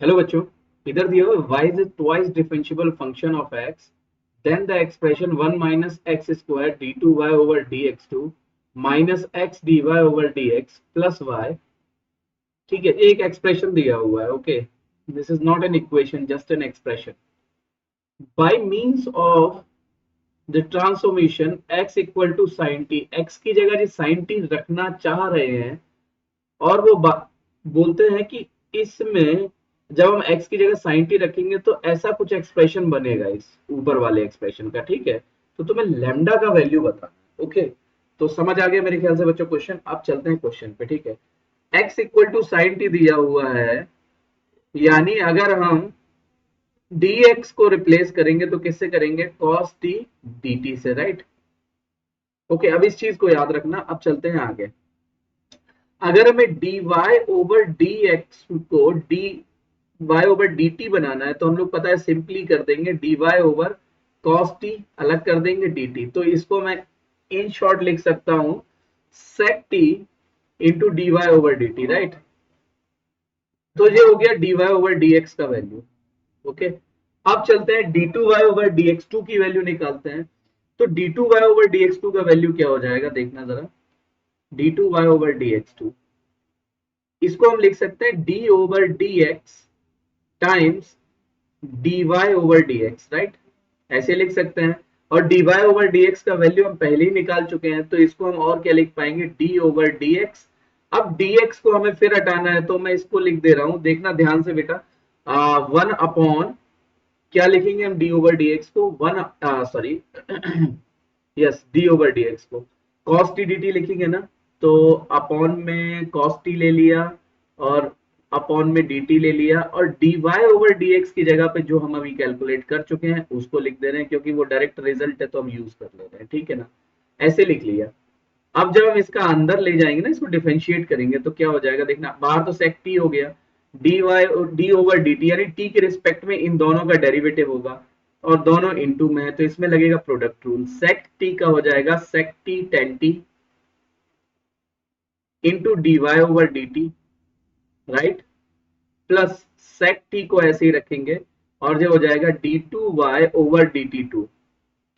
Hello बच्चों, इधर दिया हुआ y is twice differentiable function of x, then the expression 1 minus x square d two y over d x two minus x d y over d x plus y. ठीक है, एक expression दिया हुआ है। Okay, this is not an equation, just an expression. By means of the transformation x equal to sine t, x की जगह जो sign T रखना चाह रहे हैं, और वो बोलते हैं कि इसमें जब हम x की जगह sin t रखेंगे तो ऐसा कुछ एक्सप्रेशन बनेगा इस ऊपर वाले एक्सप्रेशन का। ठीक है, तो तुम्हें लैम्डा का वैल्यू बताना। ओके, तो समझ आ गया मेरे ख्याल से बच्चों क्वेश्चन। अब चलते हैं क्वेश्चन पे। ठीक है, x equal to sine t दिया हुआ है, यानी अगर हम dx को रिप्लेस करेंगे तो किससे करेंगे? cos t dt से, राइट। ओके, अब इस चीज को याद रखना। अब चलते हैं आगे। अगर हमें dy ओवर dx को dy ओवर dt बनाना है तो हम लोग पता है सिंपली कर देंगे dy ओवर cos t, अलग कर देंगे dt। तो इसको मैं इन शॉर्ट लिख सकता हूं sec t into dy over dt, right. तो ये हो गया dy ओवर dx का वैल्यू। ओके, अब चलते हैं d2y ओवर dx2 की वैल्यू निकालते हैं। तो d2y ओवर dx2 का वैल्यू क्या हो जाएगा, देखना जरा। d2y ओवर dx2, इसको हम लिख सकते हैं d over dx times dy over dx, right. ऐसे लिख सकते हैं। और dy ओवर dx का वैल्यू हम पहले ही निकाल चुके हैं, तो इसको हम और क्या लिख पाएंगे? d over dx। अब dx को हमें फिर हटाना है, तो मैं इसको लिख दे रहा हूं, देखना ध्यान से बेटा। 1 अपॉन क्या लिखेंगे हम? d ओवर dx को 1 यस, d ओवर dx को cos t dt लिखेंगे ना। तो अपॉन में cos t ले लिया और अपॉन में dt ले लिया, और dy ओवर dx की जगह पे जो हम अभी कैलकुलेट कर चुके हैं उसको लिख दे रहे हैं, क्योंकि वो डायरेक्ट रिजल्ट है तो हम यूज कर ले रहे हैं। ठीक है ना, ऐसे लिख लिया। अब जब हम इसका अंदर ले जाएंगे ना, इसको डिफरेंशिएट करेंगे तो क्या हो जाएगा, देखना। बाहर तो sec t हो गया, dy d ओवर dt, यानी t के रिस्पेक्ट में इन दोनों का डेरिवेटिव होगा और दोनों इनटू में है, तो इसमें लगेगा प्रोडक्ट रूल। sec t का हो जाएगा sec t tan t into dy over dt, right, plus sec t को ऐसे ही रखेंगे और ये हो जाएगा d2y ओवर dt2।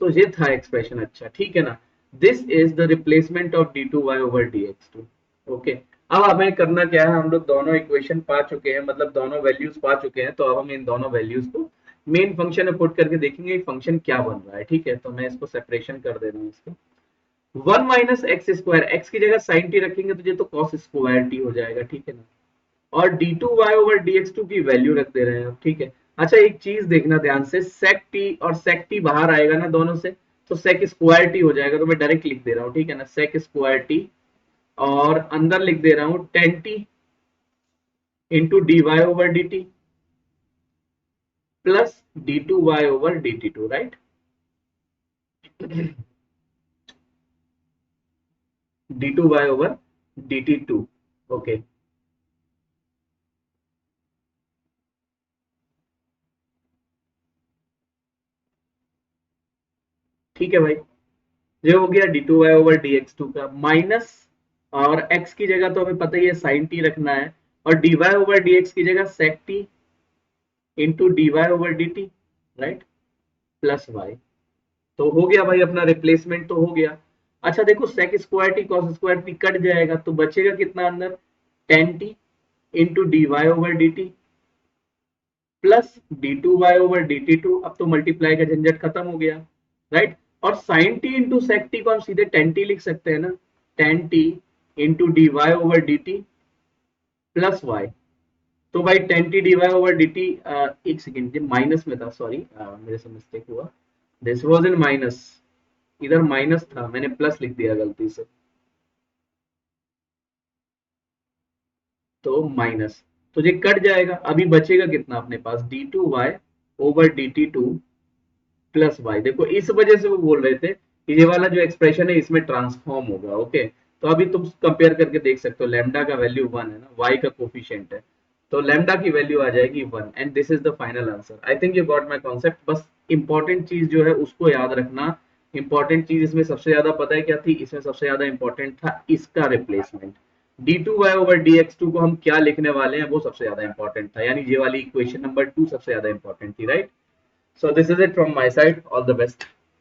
तो ये था एक्सप्रेशन। अच्छा, ठीक है ना। This is the replacement of d2y over dx2। Okay, अब हमें करना क्या है, हम लोग दोनों इक्वेशन पा चुके हैं, मतलब दोनों वैल्यूज पा चुके हैं, तो अब हम इन दोनों वैल्यूज को मेन फंक्शन में पुट करके देखेंगे फंक्शन क्या बन रहा है। ठीक है, तो मैं इसको सेपरेशन कर दे रहा हूँ इसको। 1 माइनस एक्स स्क्वायर, एक्स की जगह साइन टी रखेंगे तो ये तो कॉस स्क्वायर टी हो जाएगा। ठीक है ना, और d2y ओवर dx2 की वैल्यू रख दे रहे हैं। ठीक है, अच्छा एक चीज देखना ध्यान से, sec t और sec t बाहर आएगा ना दोनों से, तो sec स्क्वायर t हो जाएगा। तो मैं डायरेक्ट लिख दे रहा हूँ, ठीक है ना, sec स्क्वायर t, और अंदर लिख दे रहा हूँ tan t into dy over dt plus d2y over dt2, right. d2y over dt2। Okay, ठीक है भाई, ये हो गया d2y ओवर dx2 का माइनस, और x की जगह तो हमें पता ही है sin t रखना है, और dy ओवर dx की जगह sec t into dy over dt, right, plus y। तो हो गया भाई, अपना रिप्लेसमेंट तो हो गया। अच्छा देखो, sec square T cos square T cut जाएगा तो बचेगा कितना अंदर? tan t into dy over dt plus d2y over dt2। अब तो मल्टीप्लाई का झंझट खत्म हो गया, राइट। और sin t into sec t को हम सीधे tan t लिख सकते हैं ना, tan t into dy over dt plus y। तो भाई tan t dy over dt, एक सेकेंड, माइनस में था, सॉरी मेरे से मिस्टेक हुआ, दिस वाज इन माइनस, इधर माइनस था, मैंने प्लस लिख दिया गलती से, तो माइनस। तो ये कट जाएगा, अभी बचेगा कितना अपने पास? d2y over dt2 plus Y. देखो इस वजह से वो बोल रहे थे कि ये वाला जो एक्सप्रेशन है इसमें ट्रांसफॉर्म होगा। ओके, तो अभी तुम कंपेयर करके देख सकते हो, लैम्डा का वैल्यू 1 है ना, वाई का कोफिशिएंट है, तो लैम्डा की वैल्यू आ जाएगी 1, and this is the final answer. I think you got my concept. बस इंपॉर्टेंट चीज जो है उसको याद रखना। इंपॉर्टेंट चीज इसमें सबसे ज्यादा पता है क्या थी? इसमें सबसे ज्यादा इंपॉर्टेंट था इसका रिप्लेसमेंट। d2y over dx2 को हम क्या लिखने वाले हैं वो सबसे ज्यादा इंपॉर्टेंट था, यानी ये वाली इक्वेशन नंबर 2 सबसे ज्यादा इंपॉर्टेंट थी, right? So this is it from my side, all the best.